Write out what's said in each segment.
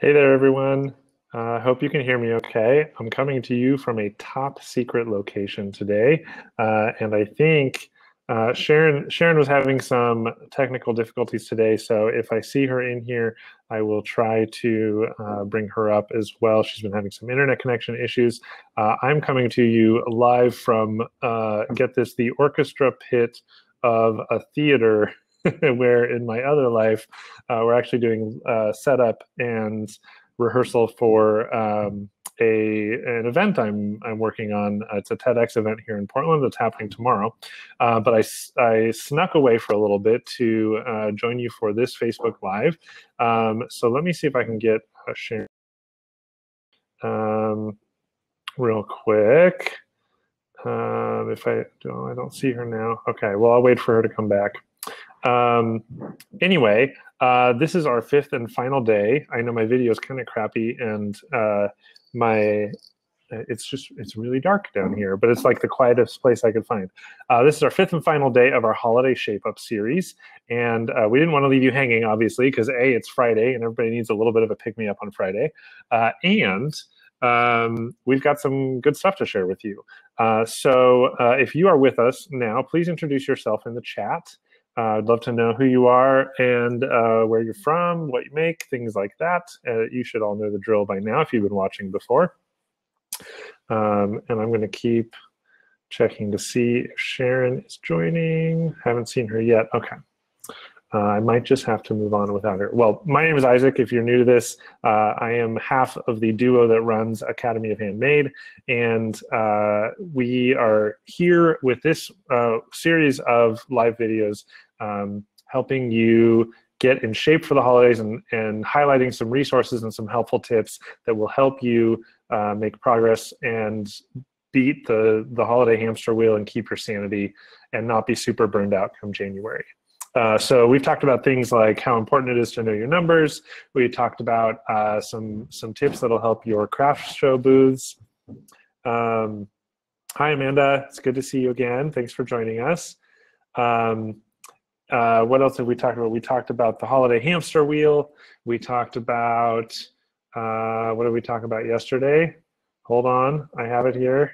Hey there, everyone. Hope you can hear me okay. I'm coming to you from a top secret location today, and I think Sharon was having some technical difficulties today. So if I see her in here, I will try to bring her up as well. She's been having some internet connection issues. I'm coming to you live from get this, the orchestra pit of a theater where in my other life, we're actually doing setup and rehearsal for an event I'm working on. It's a TEDx event here in Portland that's happening tomorrow. But I snuck away for a little bit to join you for this Facebook Live. So let me see if I can get a share real quick. If I don't see her now. Okay, well, I'll wait for her to come back. Anyway, this is our fifth and final day. I know my video is kind of crappy and it's really dark down here, but it's like the quietest place I could find. This is our fifth and final day of our holiday shape up series. And we didn't want to leave you hanging, obviously, because A, it's Friday and everybody needs a little bit of a pick-me-up on Friday. We've got some good stuff to share with you. So if you are with us now, please introduce yourself in the chat. I'd love to know who you are and where you're from, what you make, things like that. You should all know the drill by now if you've been watching before. And I'm going to keep checking to see if Sharon is joining. Haven't seen her yet. Okay. I might just have to move on without her. Well, my name is Isaac. If you're new to this, I am half of the duo that runs Academy of Handmade, and we are here with this series of live videos helping you get in shape for the holidays and highlighting some resources and some helpful tips that will help you make progress and beat the holiday hamster wheel and keep your sanity and not be super burned out come January. So we've talked about things like how important it is to know your numbers. We talked about some tips that'll help your craft show booths. Hi, Amanda. It's good to see you again. Thanks for joining us. What else have we talked about? We talked about the holiday hamster wheel. We talked about, what did we talk about yesterday? Hold on, I have it here.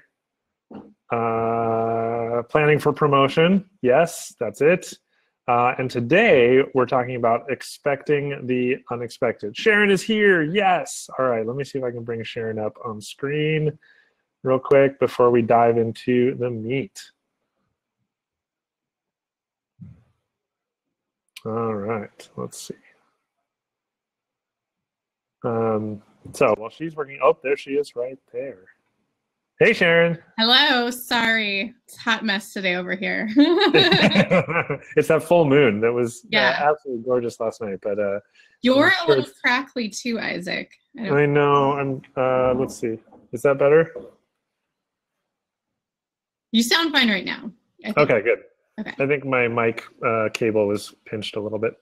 Planning for promotion. Yes, that's it. And today we're talking about expecting the unexpected. Sharon is here. Yes. All right. Let me see if I can bring Sharon up on screen real quick before we dive into the meat. All right. Let's see. So while she's working, oh, there she is right there. Hey, Sharon. Hello. Sorry. It's a hot mess today over here. It's that full moon that was absolutely gorgeous last night. But you're a little crackly too, Isaac. I know. I'm. Let's see. Is that better? You sound fine right now. Okay, good. Okay. I think my mic cable was pinched a little bit.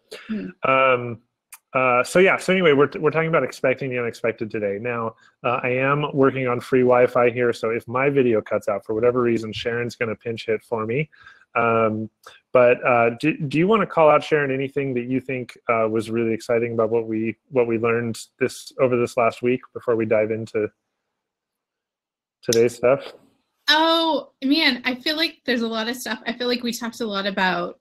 So anyway, we're talking about expecting the unexpected today. Now, I am working on free Wi-Fi here, so if my video cuts out for whatever reason, Sharon's going to pinch hit for me. But do you want to call out, Sharon, anything that you think was really exciting about what we learned over this last week before we dive into today's stuff? Oh man, I feel like there's a lot of stuff. I feel like we talked a lot about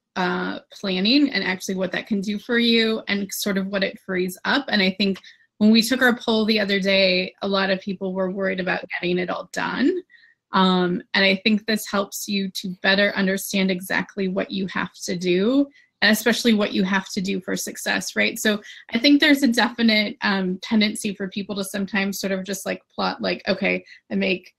planning and actually what that can do for you and sort of what it frees up. And I think when we took our poll the other day, a lot of people were worried about getting it all done. And I think this helps you to better understand exactly what you have to do, and especially what you have to do for success, right? So I think there's a definite tendency for people to sometimes sort of just like plot like, okay, I make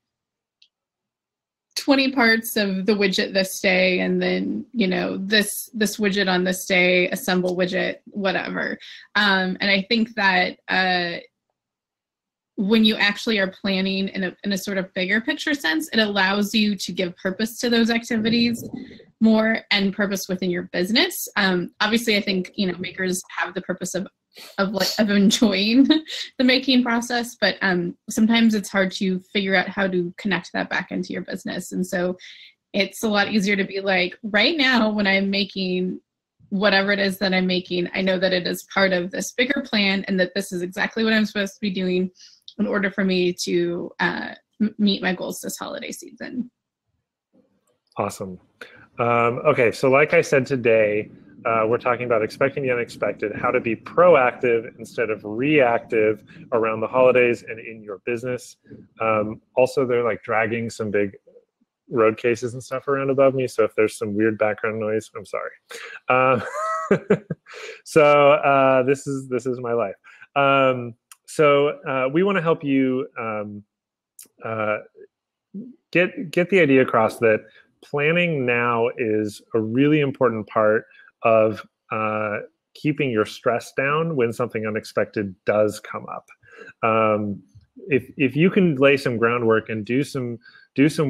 20 parts of the widget this day, and then, you know, this widget on this day, assemble widget, whatever. And I think that when you actually are planning in a sort of bigger picture sense, it allows you to give purpose to those activities more and purpose within your business. Obviously, I think, you know, makers have the purpose of enjoying the making process, but sometimes it's hard to figure out how to connect that back into your business. And so it's a lot easier to be like, right now when I'm making whatever it is that I'm making, I know that it is part of this bigger plan and that this is exactly what I'm supposed to be doing in order for me to meet my goals this holiday season. Awesome. Okay, so like I said today, we're talking about expecting the unexpected, how to be proactive instead of reactive around the holidays and in your business. Also, they're like dragging some big road cases and stuff around above me, so if there's some weird background noise, I'm sorry. So this is my life. So we want to help you get the idea across that planning now is a really important part of keeping your stress down when something unexpected does come up. If you can lay some groundwork and do some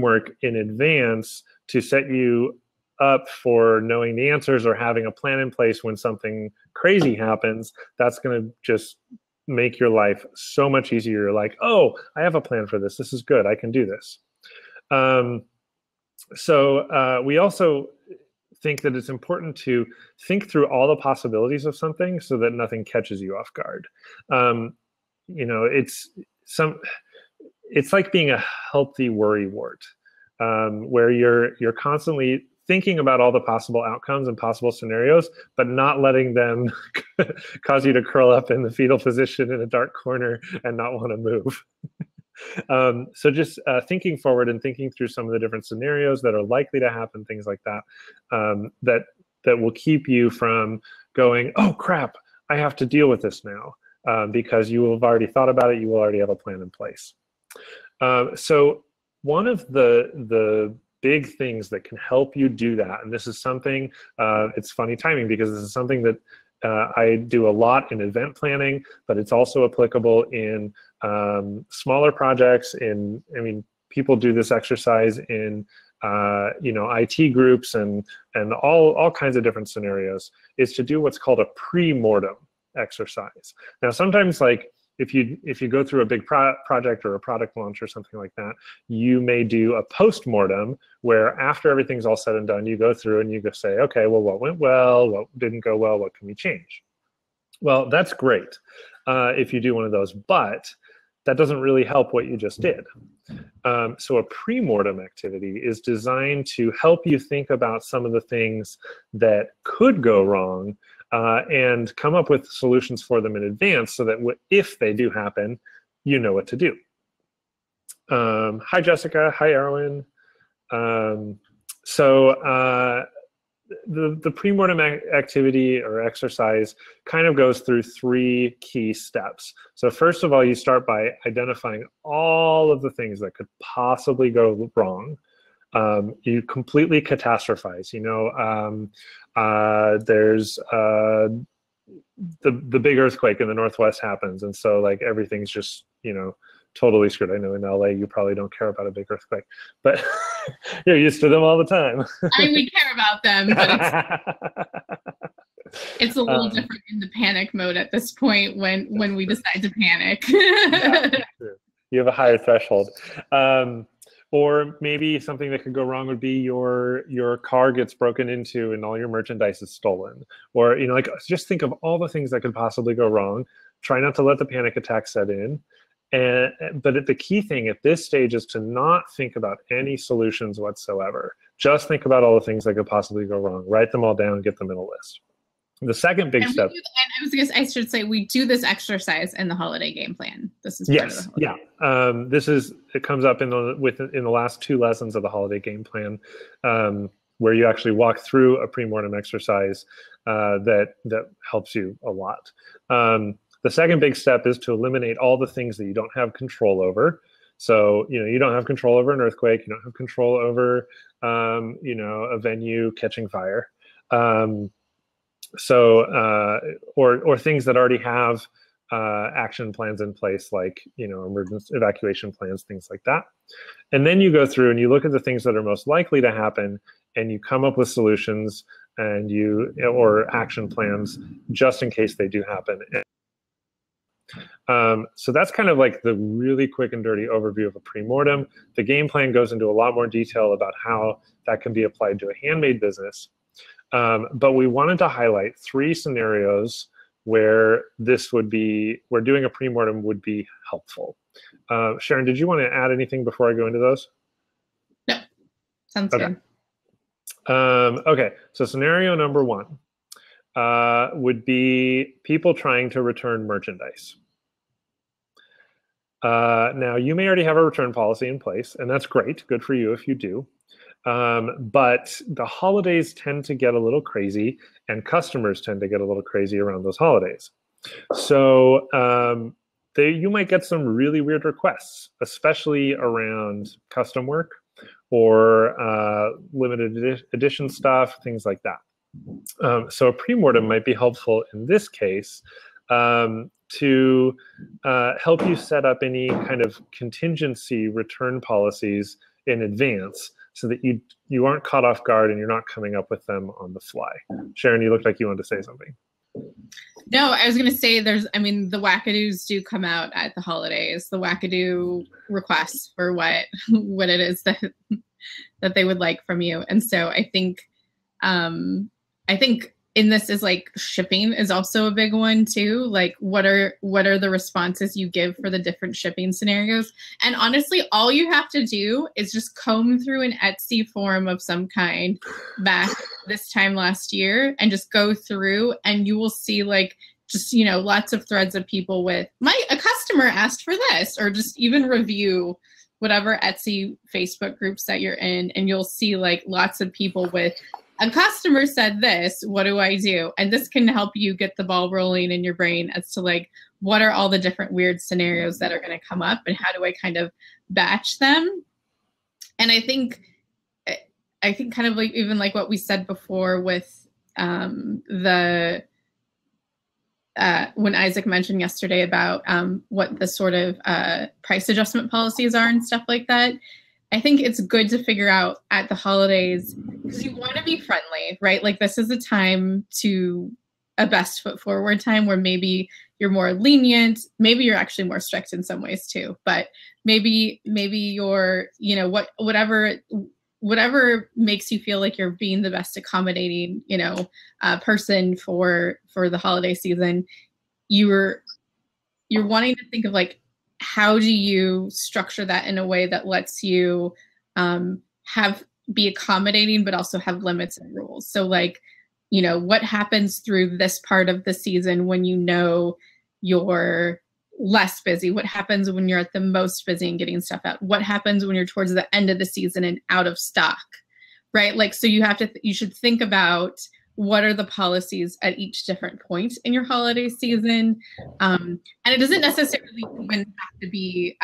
work in advance to set you up for knowing the answers or having a plan in place when something crazy happens, that's going to just make your life so much easier. You're like, oh, I have a plan for this. This is good. I can do this. So we also think that it's important to think through all the possibilities of something so that nothing catches you off guard. You know, it's like being a healthy worrywart, where you're constantly thinking about all the possible outcomes and possible scenarios, but not letting them cause you to curl up in the fetal position in a dark corner and not want to move. So just thinking forward and thinking through some of the different scenarios that are likely to happen, things like that, that will keep you from going, oh crap, I have to deal with this now, because you will have already thought about it, you will already have a plan in place. So one of the big things that can help you do that, and this is something, it's funny timing because this is something that I do a lot in event planning, but it's also applicable in smaller projects. I mean, people do this exercise in IT groups and all kinds of different scenarios, is to do what's called a pre-mortem exercise. Now, sometimes like if you go through a big project or a product launch or something like that, you may do a post-mortem where after everything's all said and done, you go through and you go say, okay, well, what went well, what didn't go well, what can we change? Well, that's great if you do one of those, but that doesn't really help what you just did. So a pre-mortem activity is designed to help you think about some of the things that could go wrong and come up with solutions for them in advance so that if they do happen, you know what to do. Hi, Jessica. Hi, Erwin. So the pre-mortem activity or exercise kind of goes through 3 key steps. So first of all, you start by identifying all of the things that could possibly go wrong. You completely catastrophize. You know, there's the big earthquake in the Northwest happens, and so like everything's just, you know, totally screwed. I know in LA you probably don't care about a big earthquake, but you're used to them all the time. I mean, we care about them, but it's a little different in the panic mode at this point when we decide to panic. Yeah, you have a higher threshold. Or maybe something that could go wrong would be your car gets broken into and all your merchandise is stolen. Or, you know, like just think of all the things that could possibly go wrong. Try not to let the panic attack set in. But the key thing at this stage is to not think about any solutions whatsoever. Just think about all the things that could possibly go wrong. Write them all down and get them in a list. The second big step. I should say we do this exercise in the holiday game plan. This is part of the holiday. It comes up in the last 2 lessons of the holiday game plan, where you actually walk through a pre-mortem exercise that helps you a lot. The second big step is to eliminate all the things that you don't have control over. So, you know, you don't have control over an earthquake. You don't have control over, you know, a venue catching fire. Or things that already have action plans in place, like, you know, emergency evacuation plans, things like that. And then you go through and you look at the things that are most likely to happen, and you come up with solutions and or action plans just in case they do happen. So that's kind of like the really quick and dirty overview of a pre-mortem. The game plan goes into a lot more detail about how that can be applied to a handmade business. But we wanted to highlight 3 scenarios where where doing a premortem would be helpful. Sharon, did you want to add anything before I go into those? No, sounds good. Okay, so scenario number 1 would be people trying to return merchandise. Now, you may already have a return policy in place, and that's great. Good for you if you do. But the holidays tend to get a little crazy, and customers tend to get a little crazy around those holidays. So you might get some really weird requests, especially around custom work or limited edition stuff, things like that. So a premortem might be helpful in this case to help you set up any kind of contingency return policies in advance so that you aren't caught off guard and you're not coming up with them on the fly. Sharon, you looked like you wanted to say something. No, I was going to say the wackadoos do come out at the holidays, the wackadoo requests for what it is that they would like from you. And so I think in this is like shipping is also a big one too. Like what are the responses you give for the different shipping scenarios? And honestly, all you have to do is just comb through an Etsy forum of some kind back this time last year and just go through and you will see like just, lots of threads of people with a customer asked for this, or just even review whatever Etsy Facebook groups that you're in. And you'll see like lots of people with, a customer said this, what do I do? And this can help you get the ball rolling in your brain as to like, what are all the different weird scenarios that are going to come up and how do I kind of batch them? And I think kind of like, even like what we said before with when Isaac mentioned yesterday about what the sort of price adjustment policies are and stuff like that. I think it's good to figure out at the holidays because you want to be friendly, right? Like this is a time a best foot forward time where maybe you're more lenient, maybe you're actually more strict in some ways too, but maybe you're, whatever makes you feel like you're being the best accommodating, person for the holiday season, you're wanting to think of like, how do you structure that in a way that lets you be accommodating, but also have limits and rules? So like, what happens through this part of the season when you're less busy? What happens when you're at the most busy and getting stuff out? What happens when you're towards the end of the season and out of stock, right? Like, so you should think about what are the policies at each different point in your holiday season. And it doesn't necessarily even have to be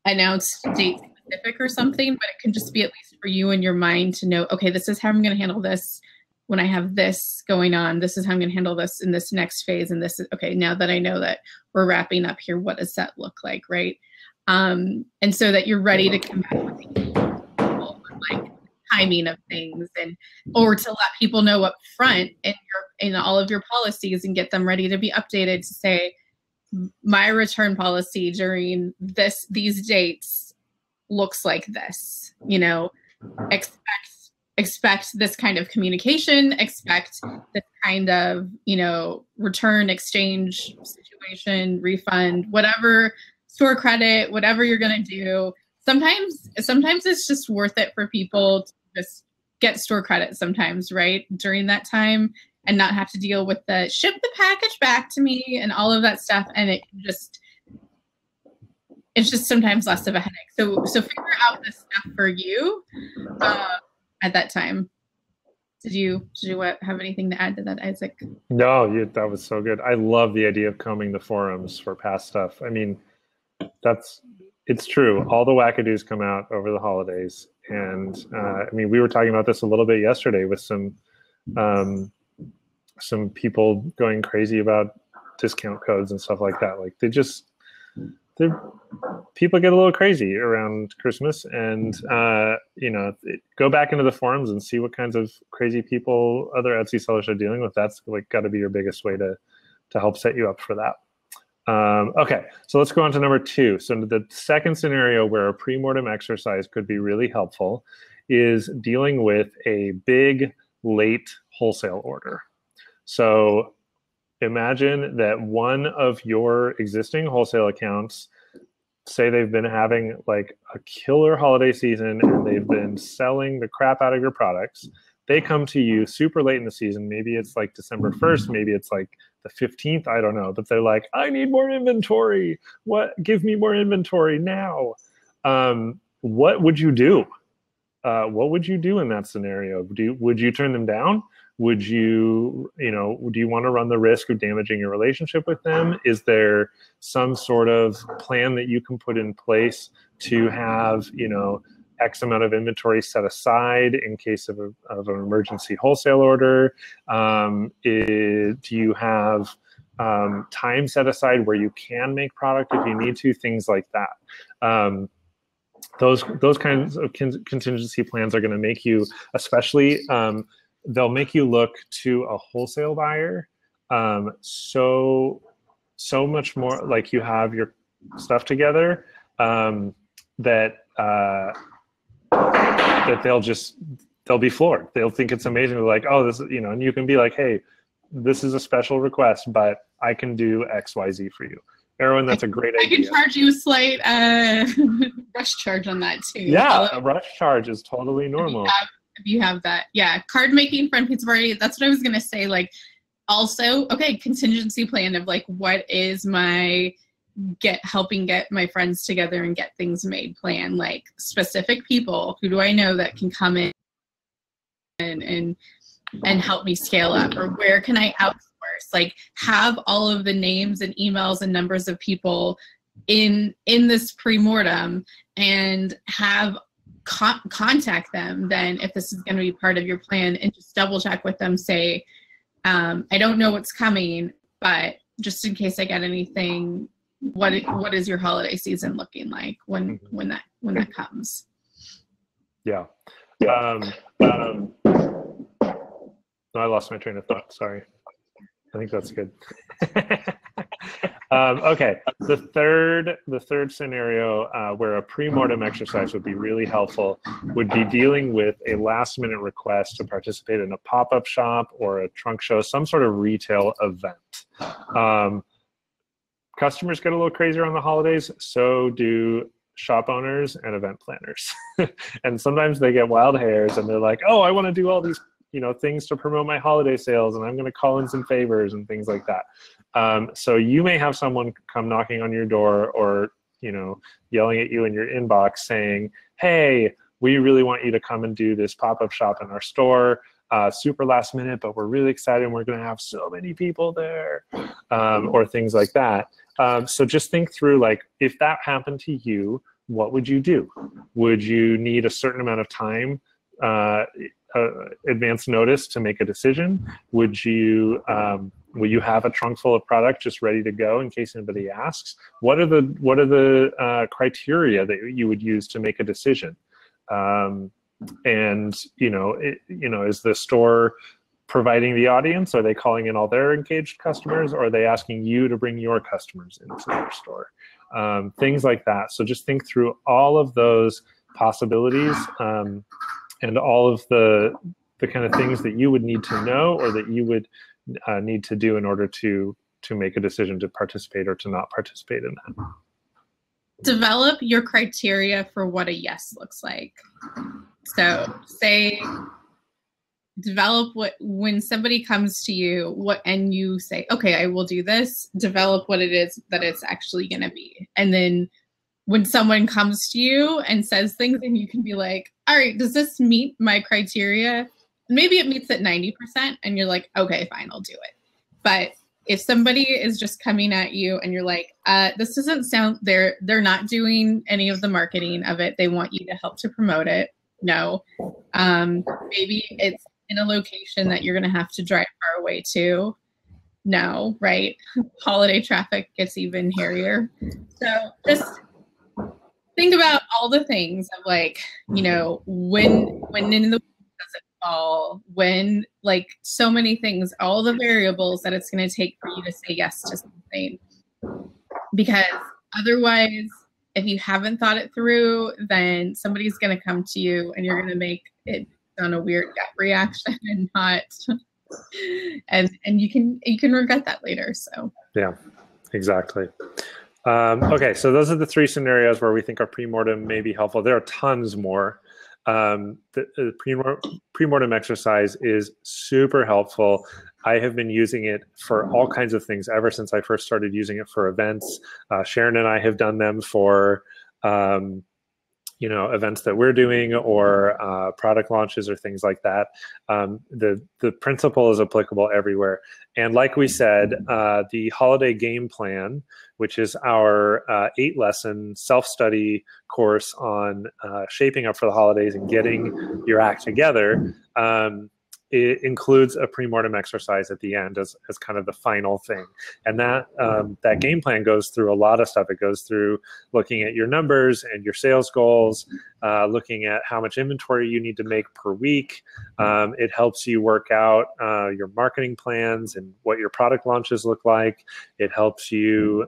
announced date specific or something, but it can just be at least for you in your mind to know, okay, this is how I'm going to handle this when I have this going on. This is how I'm going to handle this in this next phase. And this is, okay, now that I know that we're wrapping up here, what does that look like, right? And so that you're ready to come back with people, like timing of things, or to let people know up front in all of your policies and get them ready to be updated to say, my return policy during these dates looks like this, expect this kind of communication, expect this kind of, return, exchange situation, refund, whatever, store credit, whatever you're going to do. Sometimes it's just worth it for people to just get store credit sometimes, right? During that time and not have to deal with the ship the package back to me and all of that stuff. And it's just sometimes less of a headache. So figure out this stuff for you at that time. Did you have anything to add to that, Isaac? No, that was so good. I love the idea of combing the forums for past stuff. I mean, it's true. All the wackadoos come out over the holidays. And we were talking about this a little bit yesterday with some people going crazy about discount codes and stuff like that. Like people get a little crazy around Christmas, and go back into the forums and see what kinds of crazy people other Etsy sellers are dealing with. That's like got to be your biggest way to help set you up for that. Okay, so let's go on to number 2. So the second scenario where a premortem exercise could be really helpful is dealing with a big late wholesale order. So imagine that one of your existing wholesale accounts, say they've been having like a killer holiday season and they've been selling the crap out of your products. They come to you super late in the season. Maybe it's like December 1st, maybe it's like the 15th, I don't know. But they're like, I need more inventory. Give me more inventory now. What would you do? What would you do in that scenario? Would you turn them down? Would you, do you want to run the risk of damaging your relationship with them? Is there some sort of plan that you can put in place to have, X amount of inventory set aside in case of an emergency wholesale order? Do you have time set aside where you can make product if you need to? Things like that. Those kinds of contingency plans are going to make you, especially, they'll make you look to a wholesale buyer so much more like you have your stuff together, that they'll be floored. They'll think it's amazing. They're like, oh, this, and you can be like, hey, this is a special request, but I can do X, Y, Z for you. Erwin, that's a great idea. I can charge you a slight rush charge on that too. Yeah, a rush charge is totally normal. If you have that. Yeah, card making, friend pizza party, that's what I was going to say. Like, also, okay, contingency plan of like, what is my helping get my friends together and get things made plan? Like, specific people, who do I know that can come in and help me scale up? Or where can I outsource? Like, have all of the names and emails and numbers of people in this pre-mortem, and have contact them then if this is going to be part of your plan, and just double check with them. Say, I don't know what's coming, but just in case I get anything, what is your holiday season looking like when that comes? Yeah. I lost my train of thought. Sorry. I think that's good. Okay, the third scenario where a pre-mortem exercise would be really helpful would be dealing with a last-minute request to participate in a pop-up shop or a trunk show, some sort of retail event. Customers get a little crazier on the holidays, so do shop owners and event planners. And sometimes they get wild hairs and they're like, oh, I want to do all these things to promote my holiday sales, and I'm going to call in some favors and things like that. So you may have someone come knocking on your door, or yelling at you in your inbox saying, hey, we really want you to come and do this pop-up shop in our store, super last minute, but we're really excited and we're going to have so many people there, or things like that. So just think through, like, if that happened to you, what would you do? Would you need a certain amount of time, advance notice to make a decision? Will you have a trunk full of product just ready to go in case anybody asks? What are the criteria that you would use to make a decision? And is the store providing the audience? Are they calling in all their engaged customers, or are they asking you to bring your customers into their store? Things like that. So just think through all of those possibilities, and all of the kind of things that you would need to know, or that you would need to do in order to make a decision to participate or to not participate in that. Develop your criteria for what a yes looks like. So develop when somebody comes to you, and you say, okay, I will do this, develop what it is that it's actually going to be. And then when someone comes to you and says things, and you can be like, all right, does this meet my criteria? Maybe it meets at 90%, and you're like, okay, fine, I'll do it. But if somebody is just coming at you and you're like, this doesn't sound, they're not doing any of the marketing of it, they want you to help to promote it. No. Maybe it's in a location that you're going to have to drive far away to. No, right? Holiday traffic gets even hairier. So just think about all the things of, like, when in the does it fall, when, like, so many things, all the variables that it's going to take for you to say yes to something. Because otherwise, if you haven't thought it through, then somebody's going to come to you and you're going to make it on a weird gut reaction and not, and you can regret that later. So yeah, exactly. Okay, so those are the 3 scenarios where we think our pre-mortem may be helpful. There are tons more. The pre-mortem exercise is super helpful. I have been using it for all kinds of things ever since I first started using it for events. Sharon and I have done them for events that we're doing, or product launches or things like that. The principle is applicable everywhere. And like we said, the holiday game plan, which is our 8-lesson self-study course on shaping up for the holidays and getting your act together, it includes a pre-mortem exercise at the end as kind of the final thing. And that game plan goes through a lot of stuff. It goes through looking at your numbers and your sales goals, looking at how much inventory you need to make per week. It helps you work out your marketing plans and what your product launches look like. It helps you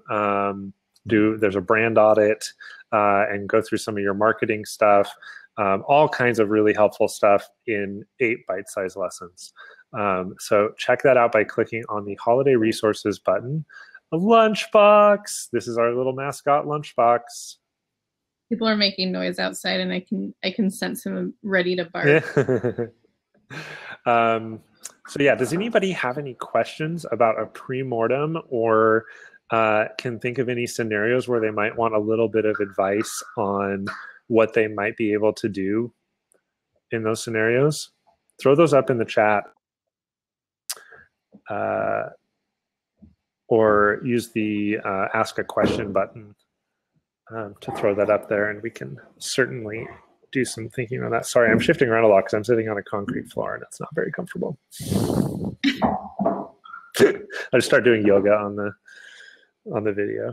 there's a brand audit and go through some of your marketing stuff. All kinds of really helpful stuff in 8 bite-sized lessons. So check that out by clicking on the Holiday Resources button. A lunchbox. This is our little mascot lunchbox. People are making noise outside, and I can sense him ready to bark. So yeah, does anybody have any questions about a pre-mortem, or can think of any scenarios where they might want a little bit of advice on what they might be able to do in those scenarios? Throw those up in the chat, or use the ask a question button to throw that up there, and we can certainly do some thinking on that. Sorry, I'm shifting around a lot because I'm sitting on a concrete floor and it's not very comfortable. I just start doing yoga on the video.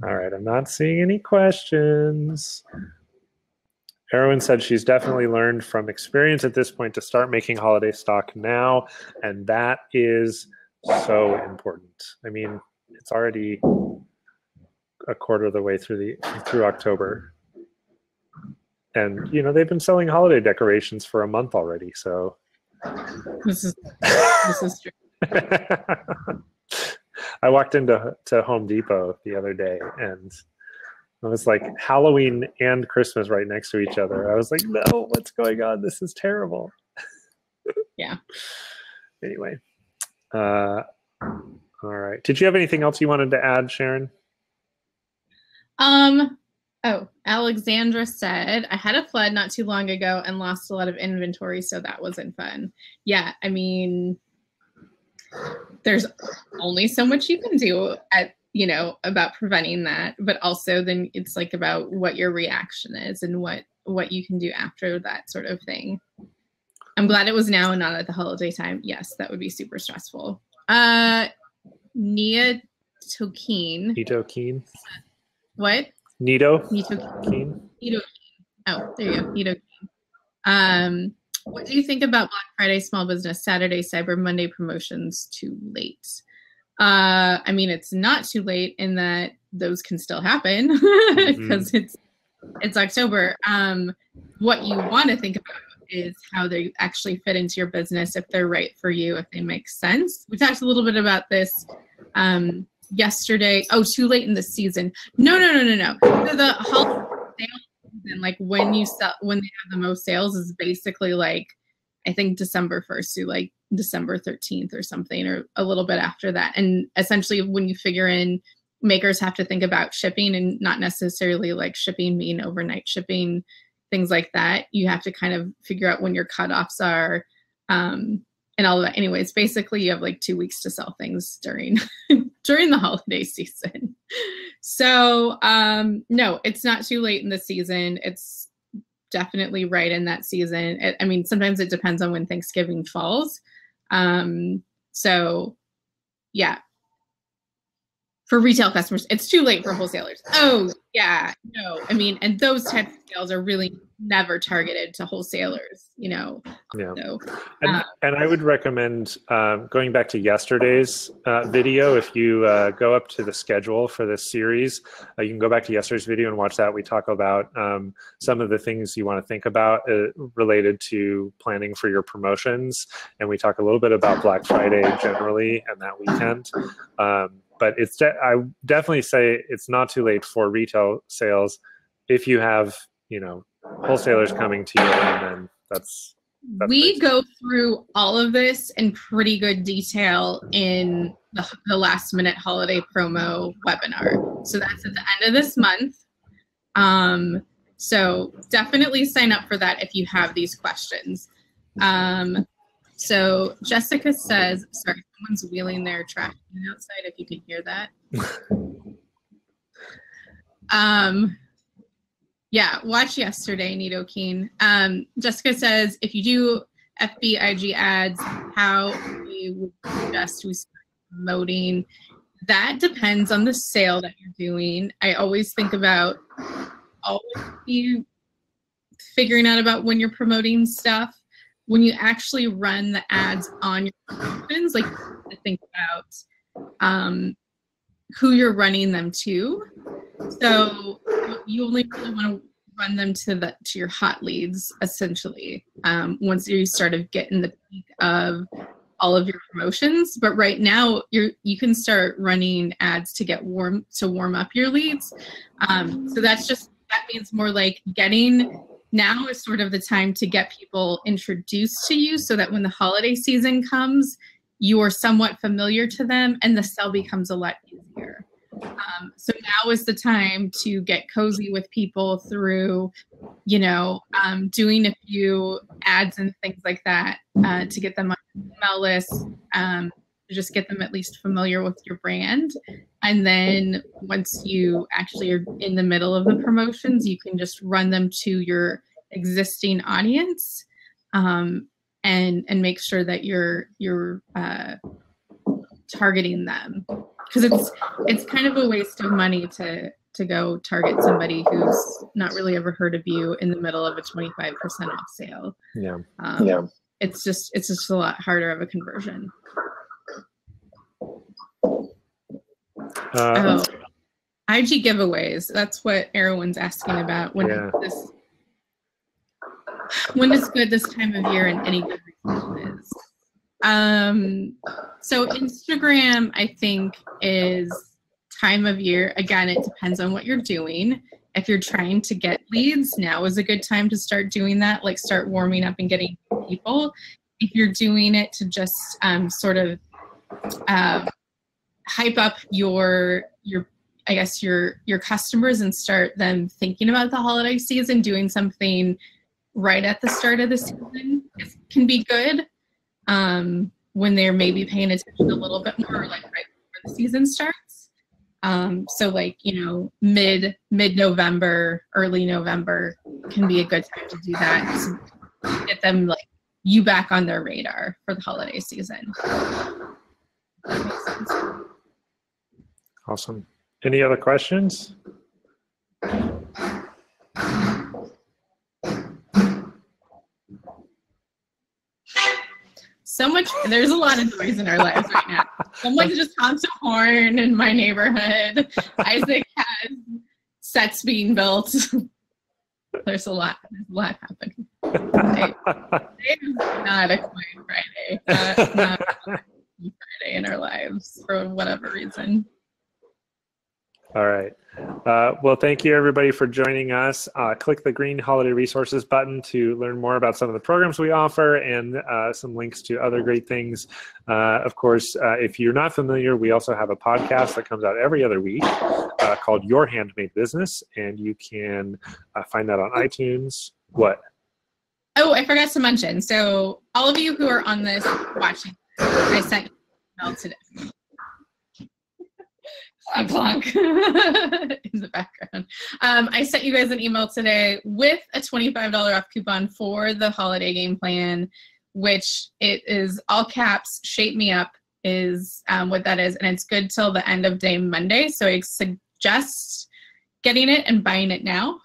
All right, I'm not seeing any questions. Erwin said she's definitely learned from experience at this point to start making holiday stock now, and that is so important. I mean, it's already a quarter of the way through October, and they've been selling holiday decorations for a month already. So this is true. I walked into Home Depot the other day, and it was like Halloween and Christmas right next to each other. I was like, no, what's going on? This is terrible. Yeah. Anyway. All right. Did you have anything else you wanted to add, Sharon? Oh, Alexandra said, I had a flood not too long ago and lost a lot of inventory, so that wasn't fun. Yeah, I mean, there's only so much you can do about preventing that, but also then it's like about what your reaction is and what you can do after that sort of thing. I'm glad it was now and not at the holiday time. Yes, that would be super stressful. Nia Tokeen. Nito Keen. What? Nito Keen. Nito Keen. Oh, there you go. Nito Keen. What do you think about Black Friday, Small Business, Saturday, Cyber Monday promotions too late? I mean, it's not too late in that those can still happen because it's October. What you want to think about is how they actually fit into your business, if they're right for you, if they make sense. We talked a little bit about this yesterday. Oh, too late in the season. No. So the holiday sales season, like when they have the most sales, is basically like, I think December 1st to like December 13th or something, or a little bit after that. And essentially when you figure in, makers have to think about shipping, and not necessarily like shipping being overnight shipping, things like that. You have to kind of figure out when your cutoffs are, and all of that. Anyways, basically you have like 2 weeks to sell things during the holiday season. So no, it's not too late in the season. It's definitely right in that season. I mean, sometimes it depends on when Thanksgiving falls. So yeah. For retail customers, it's too late for wholesalers. Oh, yeah, no. I mean, and those types of sales are really never targeted to wholesalers, you know. Yeah. So, and I would recommend going back to yesterday's video. If you go up to the schedule for this series, you can go back to yesterday's video and watch that. We talk about some of the things you want to think about related to planning for your promotions. And we talk a little bit about Black Friday generally and that weekend. But I definitely say it's not too late for retail sales if you have, you know, wholesalers coming to you, and then that's we go through all of this in pretty good detail in the last minute holiday promo webinar. So that's at the end of this month. So definitely sign up for that if you have these questions. So Jessica says, sorry, someone's wheeling their trash outside, if you can hear that. Yeah, watch yesterday, Nito Keen. Jessica says, if you do FB IG ads, how we would suggest we start promoting. That depends on the sale that you're doing. I always think about you figuring out about when you're promoting stuff. When you actually run the ads on your promotions, like to think about who you're running them to. So you only really want to run them to your hot leads, essentially, once you sort of get in the peak of all of your promotions. But right now, you can start running ads to warm up your leads. So that means more like now is sort of the time to get people introduced to you so that when the holiday season comes, you are somewhat familiar to them and the sell becomes a lot easier. So now is the time to get cozy with people through, you know, doing a few ads and things like that to get them on your email list, just get them at least familiar with your brand. And then once you actually are in the middle of the promotions, you can just run them to your existing audience and make sure that you're targeting them. Because it's kind of a waste of money to go target somebody who's not really ever heard of you in the middle of a 25% off sale. Yeah. It's just a lot harder of a conversion. IG giveaways. That's what Erwin's asking about. When is good this time of year and any good reason is. So Instagram, I think, is time of year. Again, it depends on what you're doing. If you're trying to get leads, now is a good time to start doing that, like start warming up and getting people. If you're doing it to just sort of hype up your customers and start them thinking about the holiday season, doing something right at the start of the season can be good. When they're maybe paying attention a little bit more, like right before the season starts. So like, you know, mid-November, early November can be a good time to do that to get them like you back on their radar for the holiday season. That makes sense. Awesome. Any other questions? There's a lot of noise in our lives right now. Someone just honked a horn in my neighborhood. Isaac has sets being built. There's a lot happening. Today is not a quiet Friday. Not a Friday in our lives for whatever reason. All right. Well, thank you everybody for joining us. Click the green holiday resources button to learn more about some of the programs we offer and some links to other great things. Of course, if you're not familiar, we also have a podcast that comes out every other week called Your Handmade Business, and you can find that on iTunes. What? Oh, I forgot to mention. So all of you who are on this watching, I sent you an email today. Clunk in the background. I sent you guys an email today with a $25 off coupon for the holiday game plan, which it is all caps, shape me up. is what that is. And it's good till the end of day Monday. So I suggest getting it and buying it now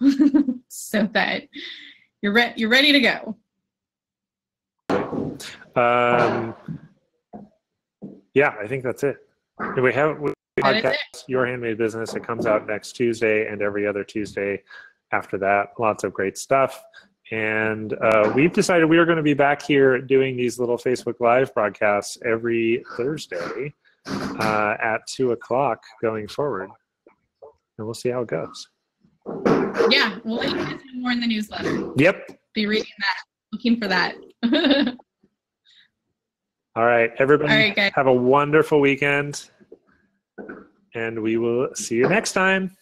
so that you're ready to go. Yeah, I think that's it. We have podcast, Your Handmade Business. It comes out next Tuesday and every other Tuesday after that. Lots of great stuff. And we've decided we are going to be back here doing these little Facebook Live broadcasts every Thursday at 2 o'clock going forward. And we'll see how it goes. Yeah, we'll let you guys know more in the newsletter. Yep. Be reading that, looking for that. All right, everybody, all right, guys. Have a wonderful weekend. And we will see you next time.